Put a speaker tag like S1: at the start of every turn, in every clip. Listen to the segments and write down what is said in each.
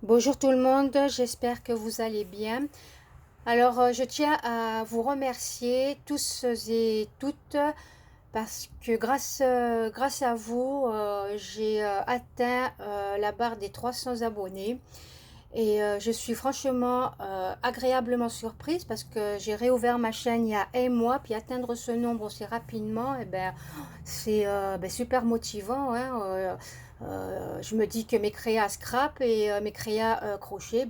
S1: Bonjour tout le monde, j'espère que vous allez bien. Alors, je tiens à vous remercier tous et toutes parce que grâce à vous, j'ai atteint la barre des 300 abonnés et je suis franchement agréablement surprise parce que j'ai réouvert ma chaîne il y a un mois, puis atteindre ce nombre aussi rapidement, et ben, c'est super motivant, hein. Je me dis que mes créas scrap et mes créas crochet,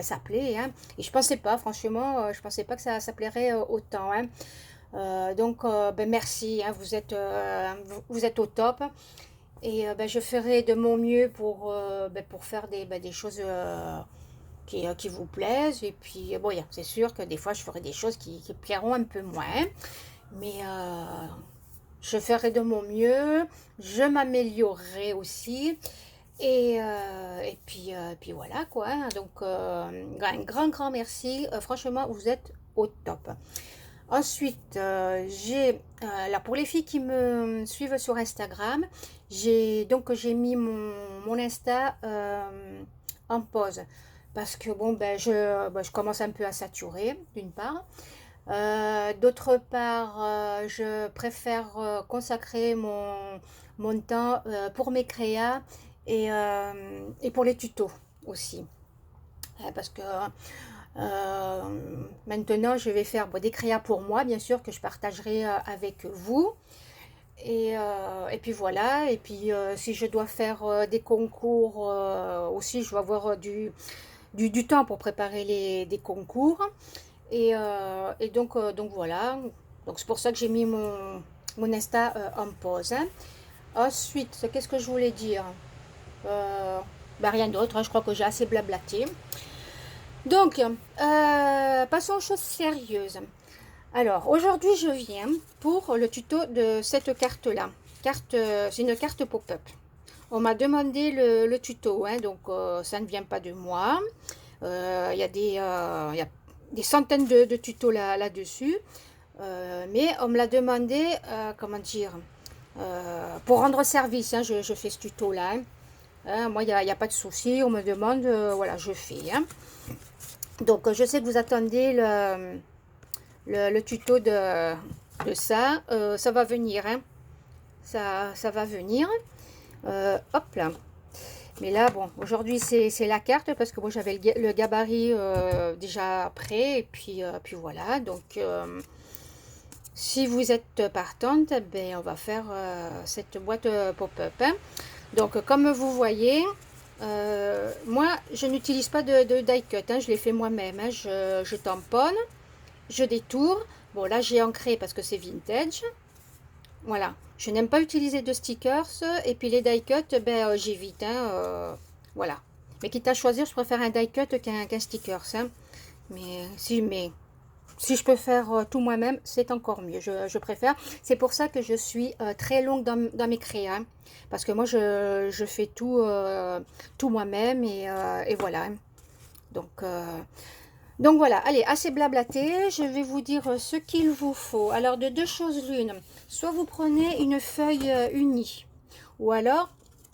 S1: ça plaît, hein. Et je pensais pas, franchement, je pensais pas que ça plairait autant, hein. Merci, hein, vous êtes au top. Et je ferai de mon mieux pour faire des choses qui vous plaisent. Et puis, bon, c'est sûr que des fois, je ferai des choses qui plairont un peu moins. Mais je ferai de mon mieux. Je m'améliorerai aussi. Et puis voilà quoi, hein. Donc, un grand merci. Franchement, vous êtes au top. Ensuite, là pour les filles qui me suivent sur Instagram, j'ai mis mon Insta en pause parce que bon je commence un peu à saturer d'une part. D'autre part, je préfère consacrer mon temps pour mes créas et pour les tutos aussi. Parce que maintenant, je vais faire des créas pour moi, bien sûr, que je partagerai avec vous. Et puis voilà, et puis si je dois faire des concours aussi, je dois avoir du temps pour préparer des concours. Donc voilà, donc c'est pour ça que j'ai mis mon Insta en pause, hein. Ensuite, qu'est-ce que je voulais dire? euh, Rien d'autre, hein, je crois que j'ai assez blablaté. Donc, passons aux choses sérieuses. Alors, aujourd'hui, je viens pour le tuto de cette carte-là. C'est une carte pop-up. On m'a demandé le tuto, hein, donc ça ne vient pas de moi. Il y a des centaines de tutos là-dessus. Mais on me l'a demandé, comment dire, pour rendre service, hein, je fais ce tuto-là, hein. Moi, il y a pas de souci, on me demande, voilà, je fais, hein. Donc, je sais que vous attendez le tuto de ça. Ça va venir, hein. Ça va venir. Hop là. Mais là, bon, aujourd'hui, c'est la carte parce que moi, j'avais le gabarit déjà prêt. Et puis voilà. Donc, si vous êtes partante, ben, on va faire cette boîte pop-up, hein. Donc, comme vous voyez, moi, je n'utilise pas de die cut, hein, je l'ai fait moi-même, hein. Je tamponne, je détourne. Bon, là, j'ai ancré parce que c'est vintage. Voilà. Je n'aime pas utiliser de stickers. Et puis, les die cut, j'évite, hein, voilà. Mais quitte à choisir, je préfère un die cut qu'un stickers, hein. Mais si je peux faire tout moi-même, c'est encore mieux. Je préfère. C'est pour ça que je suis très longue dans mes créas, hein. Parce que moi, je fais tout moi-même et voilà, hein. Donc, euh, donc voilà, allez, assez blablaté. Je vais vous dire ce qu'il vous faut. Alors, de deux choses l'une. Soit vous prenez une feuille unie, ou alors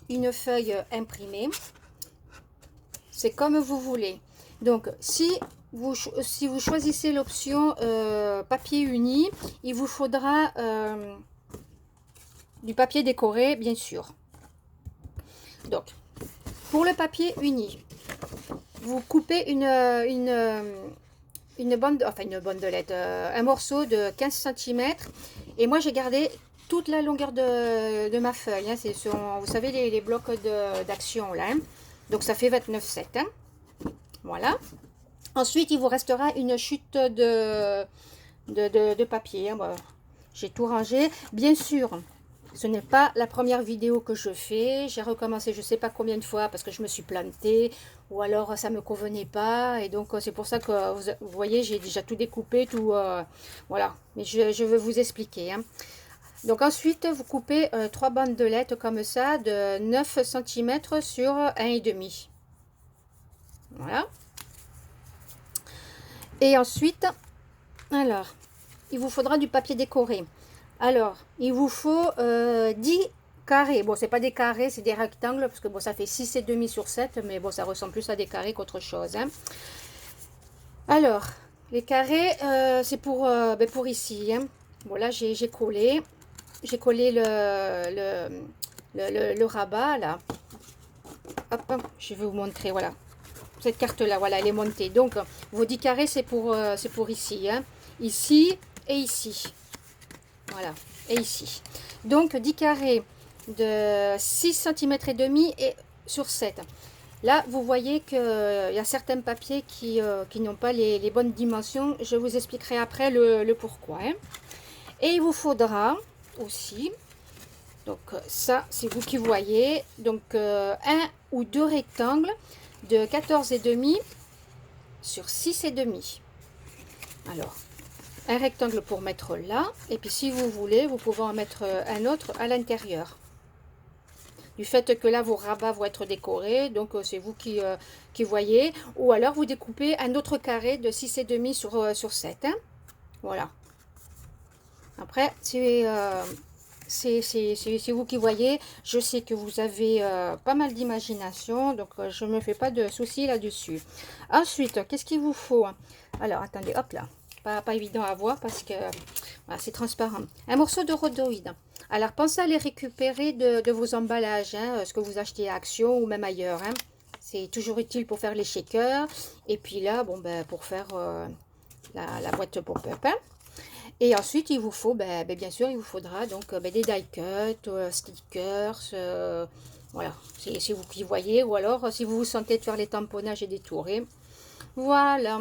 S1: une feuille imprimée. C'est comme vous voulez. Donc, si vous choisissez l'option papier uni, il vous faudra du papier décoré, bien sûr. Donc, pour le papier uni, vous coupez une bandelette, un morceau de 15 cm. Et moi, j'ai gardé toute la longueur de ma feuille, hein. Vous savez, les blocs d'action, là, hein. Donc, ça fait 29,7, hein. Voilà. Ensuite, il vous restera une chute de papier, hein. Bon, j'ai tout rangé. Bien sûr, ce n'est pas la première vidéo que je fais. J'ai recommencé je ne sais pas combien de fois parce que je me suis plantée ou alors ça ne me convenait pas. Et donc, c'est pour ça que vous voyez, j'ai déjà tout découpé, tout. Voilà. Mais je vais vous expliquer, hein. Donc, ensuite, vous coupez 3 bandelettes comme ça de 9 cm sur 1,5. Voilà. Et ensuite, alors, il vous faudra du papier décoré. Alors, il vous faut 10 carrés. Bon, c'est pas des carrés, c'est des rectangles, parce que bon, ça fait 6,5 sur 7, mais bon, ça ressemble plus à des carrés qu'autre chose. Hein. Alors, les carrés, c'est pour ici. Hein. Bon, là, j'ai collé. J'ai collé le rabat, là. Hop, je vais vous montrer, voilà. Cette carte-là, voilà, elle est montée. Donc, vos 10 carrés, c'est pour ici. Hein. Ici et ici. Voilà, et ici. Donc, 10 carrés de 6 cm et demi et sur 7. Là, vous voyez qu'il y a certains papiers qui n'ont pas les bonnes dimensions. Je vous expliquerai après le pourquoi. Hein. Et il vous faudra aussi, donc ça, c'est vous qui voyez, donc un ou deux rectangles de 14,5 sur 6,5. Alors, un rectangle pour mettre là, et puis si vous voulez, vous pouvez en mettre un autre à l'intérieur. Du fait que là, vos rabats vont être décorés, donc c'est vous qui voyez. Ou alors, vous découpez un autre carré de 6,5 sur 7. Hein. Voilà. Après, c'est vous qui voyez. Je sais que vous avez pas mal d'imagination, donc je ne me fais pas de soucis là-dessus. Ensuite, qu'est-ce qu'il vous faut? Alors, attendez, hop là. Pas évident à voir parce que voilà, c'est transparent. Un morceau de rhodoïde. Alors, pensez à les récupérer de vos emballages, hein, ce que vous achetez à Action ou même ailleurs. Hein. C'est toujours utile pour faire les shakers. Et puis là, bon, ben, pour faire la boîte pop-up. Hein. Et ensuite, il vous faut, bien sûr, il vous faudra donc des die cuts, stickers, voilà, c'est vous qui voyez, ou alors si vous vous sentez de faire les tamponnages et détourer, voilà,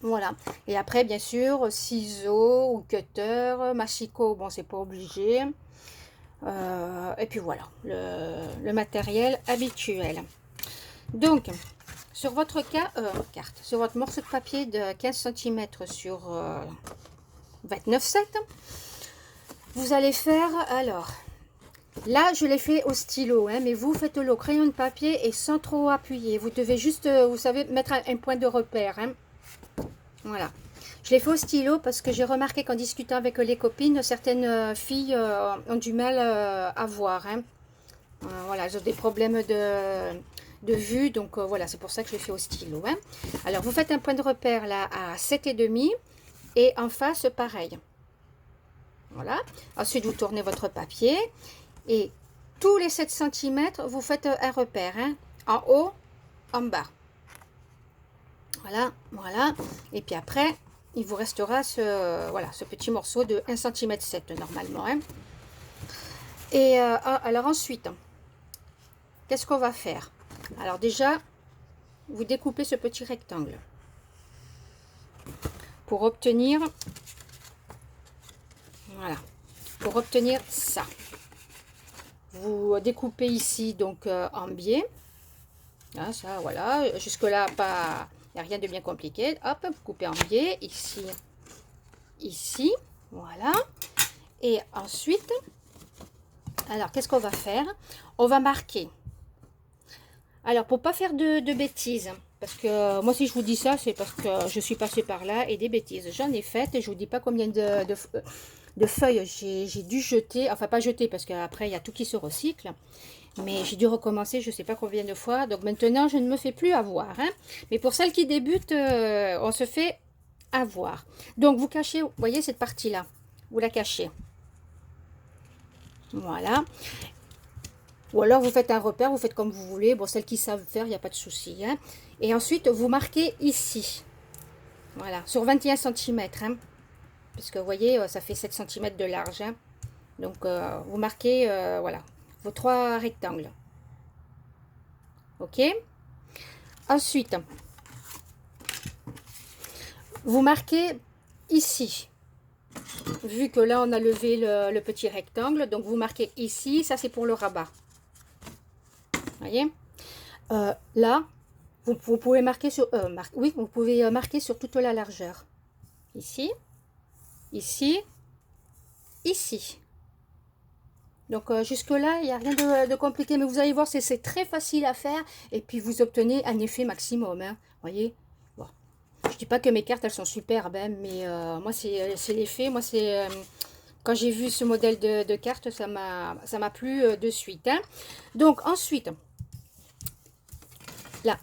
S1: voilà. Et après, bien sûr, ciseaux ou cutter, machico, bon, c'est pas obligé, et puis voilà, le matériel habituel. Donc, sur votre carte, sur votre morceau de papier de 15 cm sur 29,7, vous allez faire, alors, là je l'ai fait au stylo, hein, mais vous faites-le au crayon de papier et sans trop appuyer. Vous devez juste, vous savez, mettre un point de repère. Hein. Voilà. Je l'ai fait au stylo parce que j'ai remarqué qu'en discutant avec les copines, certaines filles ont du mal à voir. Hein. Voilà, elles ont des problèmes de vue, donc voilà, c'est pour ça que je l'ai fait au stylo. Hein. Alors, vous faites un point de repère là à 7,5 et en face, pareil. Voilà. Ensuite, vous tournez votre papier et tous les 7 cm, vous faites un repère. Hein, en haut, en bas. Voilà, voilà. Et puis après, il vous restera ce petit morceau de 1,7 cm normalement. Hein. Et alors ensuite, qu'est-ce qu'on va faire? Alors déjà, vous découpez ce petit rectangle pour obtenir, voilà, pour obtenir ça. Vous découpez ici donc en biais. Là, ça, voilà. Jusque là, pas, il n'y a rien de bien compliqué. Hop, vous coupez en biais ici, ici, voilà. Et ensuite, alors qu'est-ce qu'on va faire? On va marquer. Alors, pour pas faire de bêtises, parce que moi, si je vous dis ça, c'est parce que je suis passée par là et des bêtises. J'en ai fait et je vous dis pas combien de feuilles j'ai dû jeter. Enfin, pas jeter parce qu'après, il y a tout qui se recycle. Mais j'ai dû recommencer je ne sais pas combien de fois. Donc maintenant, je ne me fais plus avoir. Hein. Mais pour celles qui débutent, on se fait avoir. Donc, vous cachez, vous voyez cette partie-là. Vous la cachez. Voilà. Ou alors vous faites un repère, vous faites comme vous voulez. Bon, celles qui savent faire, il n'y a pas de souci. Hein. Et ensuite, vous marquez ici. Voilà, sur 21 cm. Hein. Parce que vous voyez, ça fait 7 cm de large. Hein. Donc, vous marquez, voilà, vos 3 rectangles. Ok. Ensuite, vous marquez ici. Vu que là, on a levé le petit rectangle. Donc, vous marquez ici. Ça, c'est pour le rabat. Voyez, là, vous pouvez marquer sur, oui, vous pouvez marquer sur toute la largeur. Ici, ici, ici. Donc jusque là, il n'y a rien de compliqué, mais vous allez voir, c'est très facile à faire et puis vous obtenez un effet maximum. Hein, voyez. Bon. Je dis pas que mes cartes elles sont superbes, hein, mais moi c'est l'effet, moi c'est quand j'ai vu ce modèle de carte, ça m'a plu de suite. Hein. Donc ensuite, là,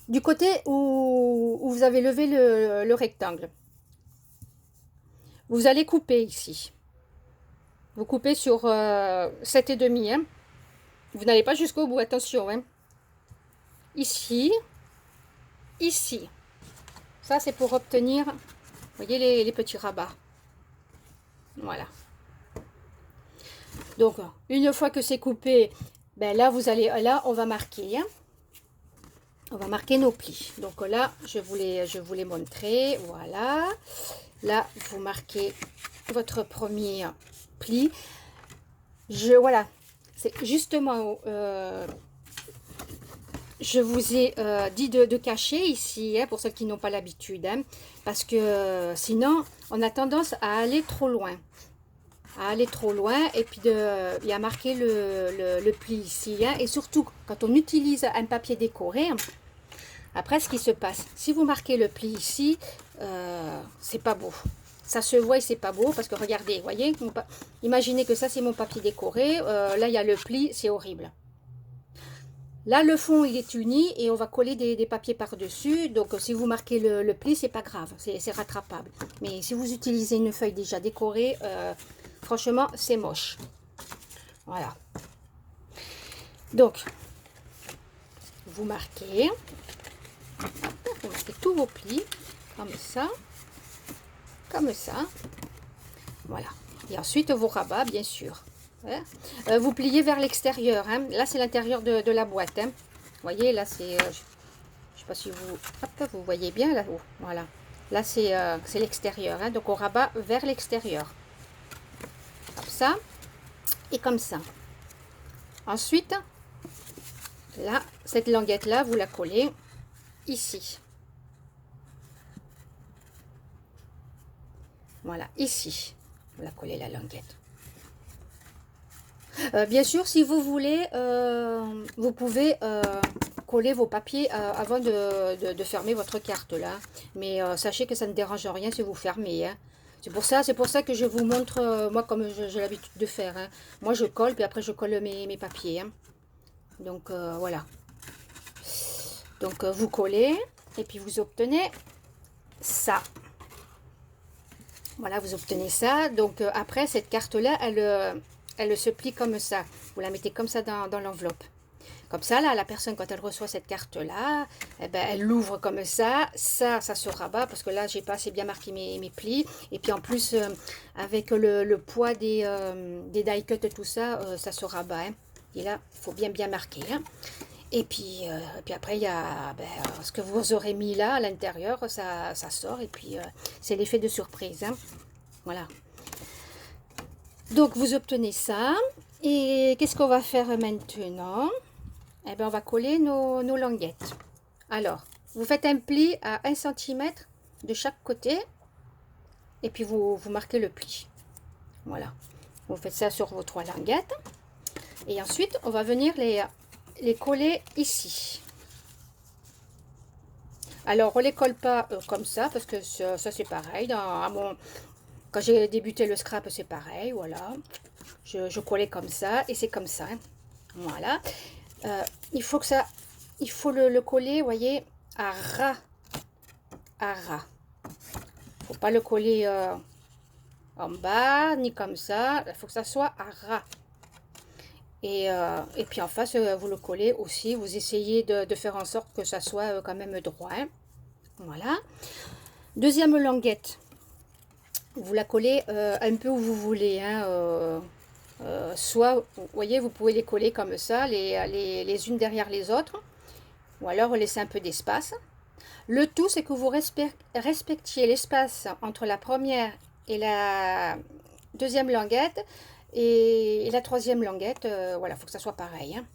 S1: du côté où vous avez levé le rectangle, vous allez couper ici. Vous coupez sur 7,5. Hein. Vous n'allez pas jusqu'au bout, attention. Hein. Ici, ici. Ça, c'est pour obtenir, vous voyez, les petits rabats. Voilà. Donc, une fois que c'est coupé, ben là, là, on va marquer. Hein. On va marquer nos plis. Donc là, je vous les montrer. Voilà. Là, vous marquez votre premier pli. Voilà. C'est justement... je vous ai dit de cacher ici, hein, pour ceux qui n'ont pas l'habitude, hein, parce que sinon, on a tendance à aller trop loin. Et puis il y a marqué le pli ici. Hein, et surtout, quand on utilise un papier décoré, après, ce qui se passe, si vous marquez le pli ici, c'est pas beau. Ça se voit et c'est pas beau, parce que regardez, voyez, imaginez que ça, c'est mon papier décoré. Là, il y a le pli, c'est horrible. Là, le fond, il est uni et on va coller des papiers par-dessus. Donc, si vous marquez le pli, c'est pas grave, c'est rattrapable. Mais si vous utilisez une feuille déjà décorée, franchement, c'est moche. Voilà. Donc, vous marquez tous vos plis, comme ça. Comme ça. Voilà. Et ensuite, vos rabats, bien sûr. Voilà. Vous pliez vers l'extérieur. Hein. Là, c'est l'intérieur de la boîte. Hein. Vous voyez, là, c'est... je ne sais pas si vous voyez bien là-haut. Voilà. Là, c'est l'extérieur. Hein. Donc, on rabat vers l'extérieur. Comme ça. Et comme ça. Ensuite, là, cette languette-là, vous la collez ici. Voilà, ici. Vous la collez la languette. Bien sûr, si vous voulez, vous pouvez coller vos papiers avant de fermer votre carte là. Mais sachez que ça ne dérange rien si vous fermez. Hein. C'est pour ça que je vous montre, moi, comme j'ai l'habitude de faire. Hein. Moi, je colle, puis après, je colle mes papiers. Hein. Donc, voilà. Donc, vous collez, et puis vous obtenez ça. Voilà, vous obtenez ça. Donc, après, cette carte-là, elle se plie comme ça. Vous la mettez comme ça dans l'enveloppe. Comme ça, là, la personne, quand elle reçoit cette carte-là, eh ben, elle l'ouvre comme ça. Ça se rabat parce que là, j'ai pas assez bien marqué mes plis. Et puis, en plus, avec le poids des die cut et tout ça, ça se rabat. Hein. Et là, il faut bien marquer. Hein. Et puis après, il y a ce que vous aurez mis là, à l'intérieur, ça sort. Et puis, c'est l'effet de surprise. Hein. Voilà. Donc, vous obtenez ça. Et qu'est-ce qu'on va faire maintenant? Eh bien, on va coller nos languettes. Alors, vous faites un pli à 1 cm de chaque côté. Et puis, vous marquez le pli. Voilà. Vous faites ça sur vos 3 languettes. Et ensuite, on va venir les coller ici. Alors, on ne les colle pas comme ça, parce que ça c'est pareil. Quand j'ai débuté le scrap, c'est pareil, voilà. Je collais comme ça, et c'est comme ça. Hein. Voilà. Il faut le coller, vous voyez, à ras. À ras. Il ne faut pas le coller en bas, ni comme ça. Il faut que ça soit à ras. Et puis en face, vous le collez aussi. Vous essayez de faire en sorte que ça soit quand même droit. Hein. Voilà. Deuxième languette. Vous la collez un peu où vous voulez. Hein, soit, vous voyez, vous pouvez les coller comme ça, les unes derrière les autres. Ou alors laisser un peu d'espace. Le tout, c'est que vous respectiez l'espace entre la première et la deuxième languette. Et la troisième languette, voilà, il faut que ça soit pareil. Hein.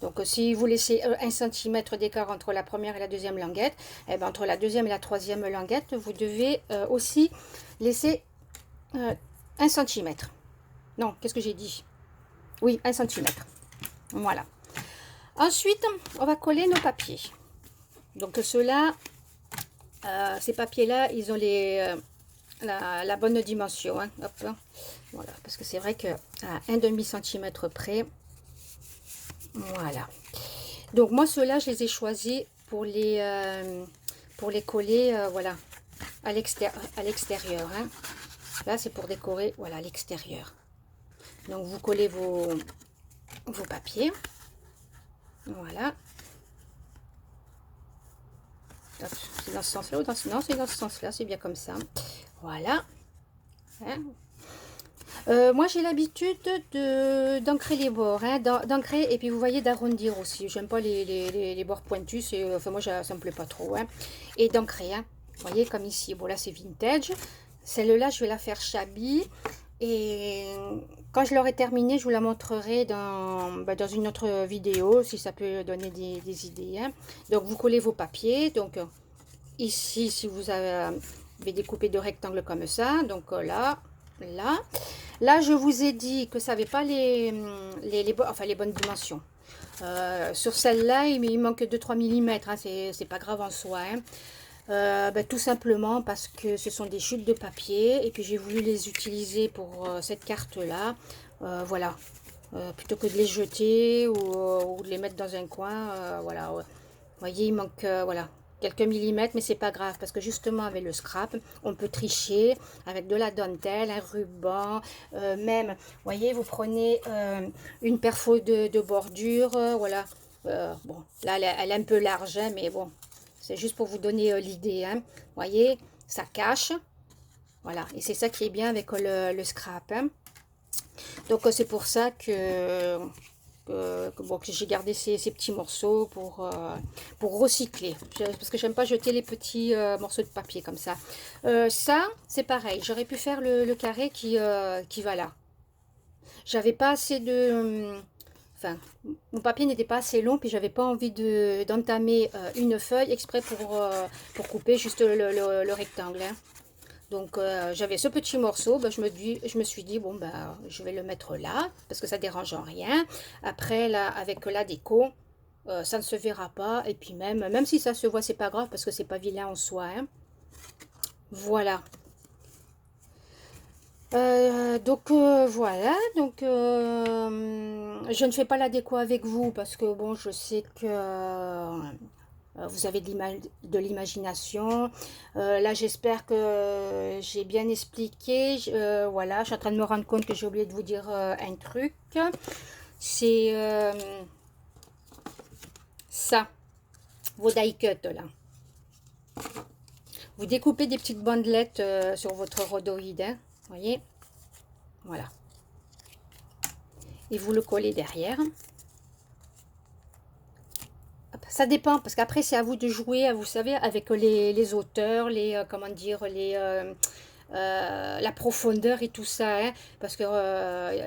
S1: Donc, si vous laissez 1 cm d'écart entre la première et la deuxième languette, eh ben, entre la deuxième et la troisième languette, vous devez aussi laisser 1 cm. Non, qu'est-ce que j'ai dit? Oui, 1 cm. Voilà. Ensuite, on va coller nos papiers. Donc, ceux-là, ces papiers-là, ils ont la bonne dimension. Hein. Hop, hein. Voilà, parce que c'est vrai que à 1,5 cm près, voilà. Donc moi, ceux-là, je les ai choisis pour les coller, voilà, à l'extérieur. Hein. Là, c'est pour décorer, voilà, à l'extérieur. Donc, vous collez vos papiers. Voilà. C'est dans ce sens-là ou dans ce... Non, c'est dans ce sens-là, c'est bien comme ça. Voilà. Hein. Moi, j'ai l'habitude d'ancrer les bords, hein, d'ancrer et puis vous voyez d'arrondir aussi. J'aime pas les bords pointus, enfin moi ça me plaît pas trop. Hein. Et d'ancrer, hein. Vous voyez comme ici. Bon là c'est vintage. Celle-là je vais la faire shabby et quand je l'aurai terminée, je vous la montrerai dans une autre vidéo si ça peut donner des idées. Hein. Donc vous collez vos papiers. Donc ici si vous avez découpé deux rectangles comme ça, donc là. Là, je vous ai dit que ça n'avait pas les bonnes dimensions. Sur celle-là, il manque 2-3 mm. Hein, c'est pas grave en soi. Hein. Tout simplement parce que ce sont des chutes de papier. Et puis, j'ai voulu les utiliser pour cette carte-là. Voilà. Plutôt que de les jeter ou de les mettre dans un coin. Voilà. Vous voyez, il manque... voilà. Quelques millimètres, mais c'est pas grave parce que justement avec le scrap on peut tricher avec de la dentelle, un ruban, même vous voyez, vous prenez une perfo de bordure, voilà. Bon là elle est un peu large, hein, mais bon c'est juste pour vous donner l'idée. Hein. Vous voyez, ça cache, voilà, et c'est ça qui est bien avec le scrap. Hein. Donc c'est pour ça que bon, que j'ai gardé ces petits morceaux pour recycler. Parce que j'aime pas jeter les petits morceaux de papier comme ça. Ça, c'est pareil. J'aurais pu faire le carré qui va là. J'avais pas assez de... Enfin, mon papier n'était pas assez long, puis j'avais pas envie d'entamer une feuille exprès pour couper juste le rectangle. Hein. Donc j'avais ce petit morceau, je me suis dit, bon je vais le mettre là, parce que ça dérange en rien. Après là, avec la déco, ça ne se verra pas. Et puis même si ça se voit, c'est pas grave, parce que c'est pas vilain en soi. Hein. Voilà. Donc voilà, donc je ne fais pas la déco avec vous, parce que bon, je sais que... vous avez de l'imagination. Là, j'espère que j'ai bien expliqué. Voilà, je suis en train de me rendre compte que j'ai oublié de vous dire un truc. C'est ça, vos die cut là. Vous découpez des petites bandelettes sur votre rhodoïde, hein, voyez. Voilà. Et vous le collez derrière. Ça dépend, parce qu'après, c'est à vous de jouer, vous savez, avec les hauteurs, comment dire, la profondeur et tout ça. Hein, parce que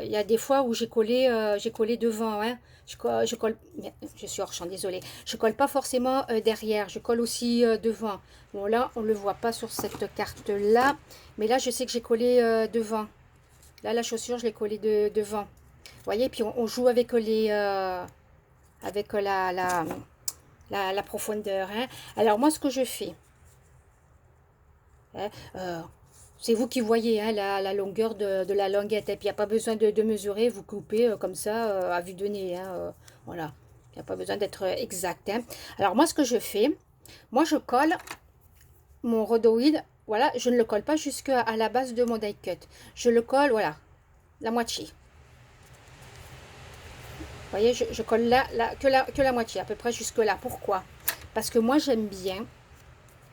S1: il y a des fois où j'ai collé devant. Hein, je colle, je suis hors champ, désolée. Je colle pas forcément derrière, je colle aussi devant. Bon, là, on ne le voit pas sur cette carte-là, mais là, je sais que j'ai collé devant. Là, la chaussure, je l'ai collée devant. Vous voyez, puis on joue avec avec la profondeur. Hein. Alors moi, ce que je fais, hein, c'est vous qui voyez hein, la longueur de la languette. Et puis, il n'y a pas besoin de mesurer, vous coupez comme ça à vue de nez. Hein, voilà, il n'y a pas besoin d'être exact. Hein. Alors moi, ce que je fais, moi, je colle mon rhodoïde. Voilà, je ne le colle pas jusqu'à la base de mon die cut. Je le colle, voilà, la moitié. Vous voyez, je colle là, que la moitié, à peu près jusque là. Pourquoi? Parce que moi, j'aime bien.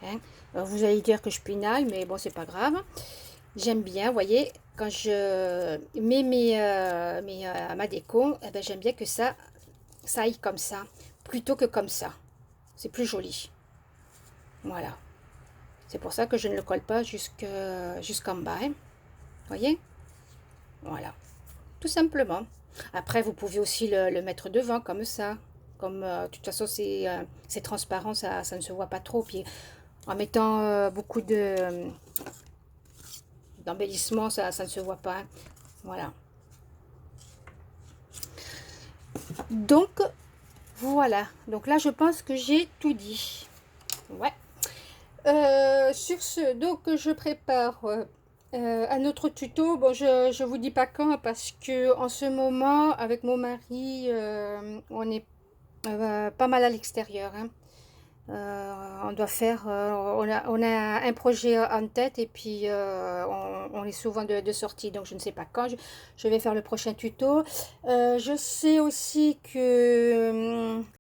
S1: Hein, vous allez dire que je pinaille, mais bon, c'est pas grave. J'aime bien, vous voyez, quand je mets ma déco, eh ben, j'aime bien que ça aille comme ça, plutôt que comme ça. C'est plus joli. Voilà. C'est pour ça que je ne le colle pas jusqu'en bas. Hein. Vous voyez? Voilà. Tout simplement. Après, vous pouvez aussi le mettre devant, comme ça. Comme, de toute façon, c'est transparent, ça ne se voit pas trop. Puis, en mettant beaucoup d'embellissement, ça ne se voit pas. Hein. Voilà. Donc, voilà. Donc là, je pense que j'ai tout dit. Ouais. Sur ce, donc je prépare un autre tuto. Bon, je vous dis pas quand parce que en ce moment, avec mon mari, on est pas mal à l'extérieur, hein. On doit faire, on a un projet en tête et puis on est souvent de sortie, donc je ne sais pas quand je vais faire le prochain tuto. Je sais aussi que